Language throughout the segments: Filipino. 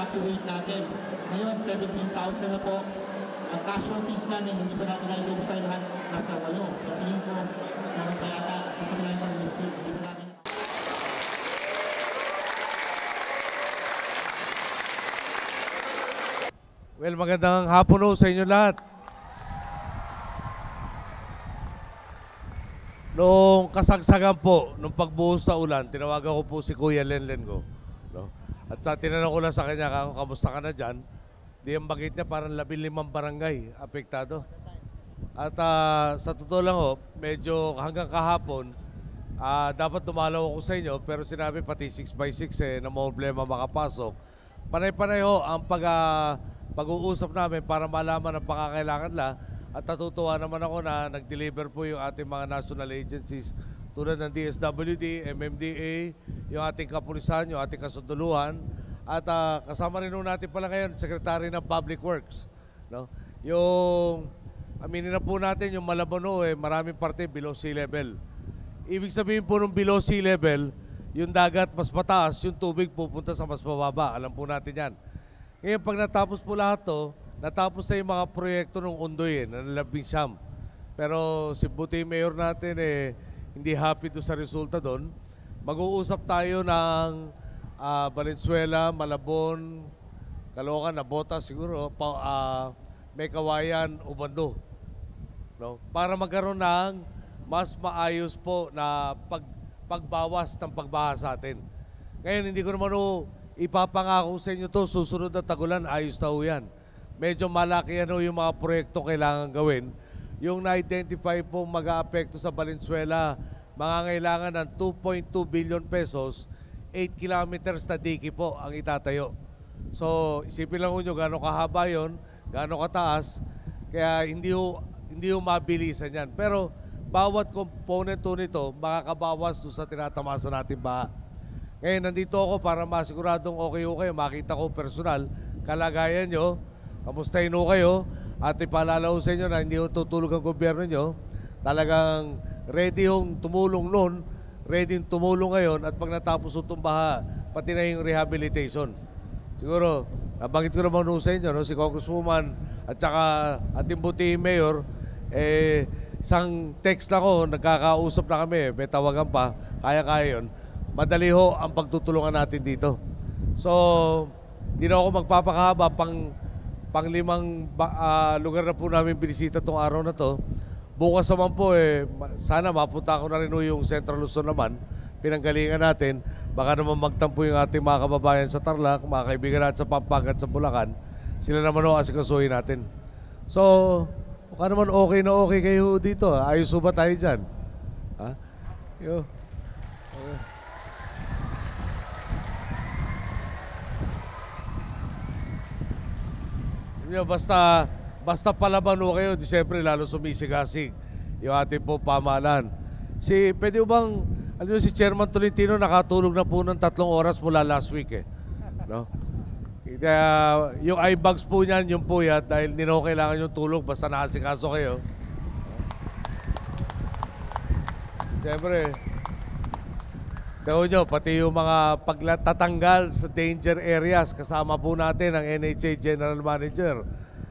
evacuate natin. Ngayon, 17,000 na po. Ang casualties namin, hindi pa natin na-identify lahat, nasa 8. Patingin ko, meron pa yata, kasi na yung pag-receive, hindi pa namin. Well, magandang hapon ho sa inyo lahat. Noong kasagsagan po, nung pagbuhos sa ulan, tinawagan ko po si Kuya Lenlen ko. No? At tinanong ko lang sa kanya, kamusta ka na dyan? Di ang bagay niya, parang 15 barangay apektado. At sa totoo lang ho, medyo hanggang kahapon, dapat dumalaw ako sa inyo, pero sinabi pati 6x6 na problema makapasok. Panay-panay ho ang pag-uusap namin para malaman ang pakakailangan nila. At natutuwa naman ako na nag-deliver po yung ating mga national agencies tulad ng DSWD, MMDA, yung ating kapulisan, yung ating kasunduluhan. At kasama rin natin pala ngayon, Secretary ng Public Works. No? Yung, aminin na po natin, yung Malabon maraming parte below sea level. Ibig sabihin po ng below sea level, yung dagat mas mataas, yung tubig pupunta sa mas mababa. Alam po natin yan. Ngayon, pag natapos po lahat to, natapos na yung mga proyekto ng Undoy na 19. Pero si Buti Mayor natin hindi happy to sa resulta doon. Mag-uusap tayo ng Valenzuela, Malabon, Caloocan, Nabota siguro, may Kawayan, Ubando. No? Para magkaroon ng mas maayos po na pagbawas ng pagbaha sa atin. Ngayon, hindi ko naman ipapangako sa inyo to, susunod na tagulan, ayos na yan. Medyo malaki yung mga proyekto kailangan gawin. Yung na-identify po mag-aapekto sa Valenzuela, mangangailangan ng 2.2 billion pesos, 8 kilometers na diki po ang itatayo. So, isipin lang nyo gano'ng kahaba yun, gano'ng kataas, kaya hindi ho mabilisan yan. Pero, bawat component nito, makakabawas sa tinatamasa natin ba. Ngayon, nandito ako para masiguradong okay makita ko personal, kalagayan nyo, kamustahin ho kayo, at ipaalala ho sa inyo na hindi ho tutulog ang gobyerno nyo. Talagang ready hong tumulong noon, ready tumulong ngayon, at pag natapos itong baha, pati na yung rehabilitation. Siguro, nabanggit ko naman ho sa inyo, no? Si Congresswoman at saka ating Buti Mayor, isang text na ko, nagkakausap na kami, may tawagan pa, kaya-kaya yun. Madali ho ang pagtutulungan natin dito. So, hindi na ako magpapakahaba, pang-limang lugar na po namin binisita itong araw na to. Bukas naman po, sana mapunta ko na rin yung Central Luzon naman, pinanggalingan natin. Baka naman magtampo yung ating mga kababayan sa Tarlac, mga kaibigan natin sa Pampanga at sa Bulacan. Sila naman asikasuhin natin. So, baka naman okay na okay kayo dito. Ayos ba tayo dyan? Ha? Yo. Okay. Basta palaban ho kayo, Disyembre lalo sumisigasig yung ating po pamahalaan. Pwede bang, alam nyo, si Chairman Tolentino nakatulog na po ng 3 oras mula last week no? Kaya yung eye bags po niyan, yung po yan, dahil hindi na kailangan yung tulog, basta nakasikaso kayo. Siyempre, taon nyo, pati yung mga pagtatanggal sa danger areas, kasama po natin ang NHA General Manager.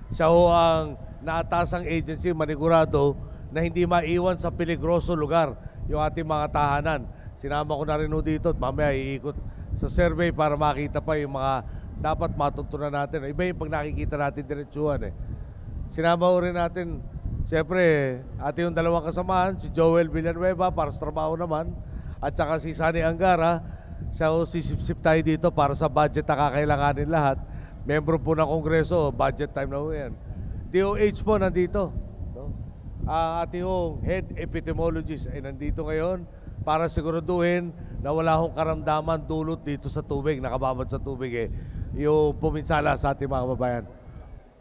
Siya ho ang naatasang agency, manigurado, na hindi maiwan sa peligroso lugar yung ating mga tahanan. Sinama ko na rin dito at mamaya iikot sa survey para makita pa yung mga dapat matutunan natin. Iba yung pag nakikita natin diretsuhan Sinama ko rin natin, siyempre, ating yung dalawang kasamahan, si Joel Villanueva para sa trabaho naman, at saka si Sunny Angara, siya o sisip-sip tayo dito para sa budget na kakailanganin lahat. Membro po ng Kongreso, budget time na ho yan. DOH po nandito. No? Ating hong head epidemiologist ay nandito ngayon para siguraduhin na wala hong karamdaman dulot dito sa tubig, nakababad sa tubig yung puminsala sa ating mga kababayan.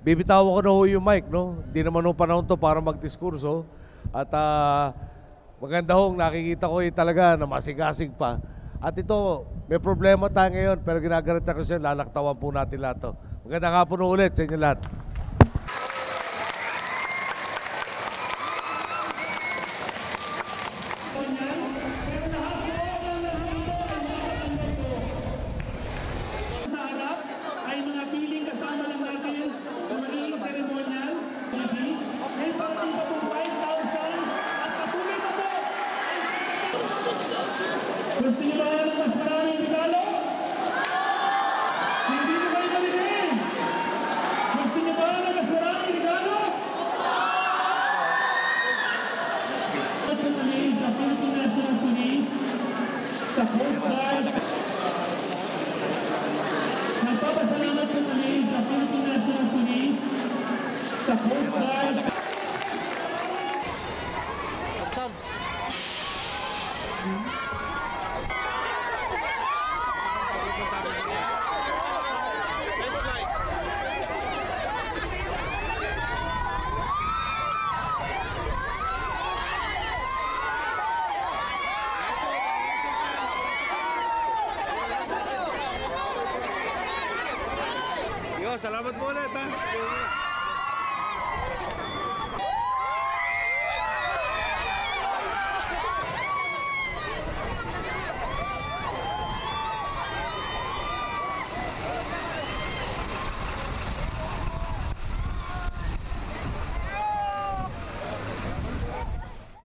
Bibitawan ko na ho yung mic, no? Hindi naman ho panahon to para magdiskurso. At maganda hong nakikita ko talaga na masigasig pa. At ito, may problema tayo ngayon, pero ginagarita ko siya, lalaktawan po natin lahat to. Magandang hapon ulit sa inyo lahat. Ay Sa first line. Salamat po ulit ha.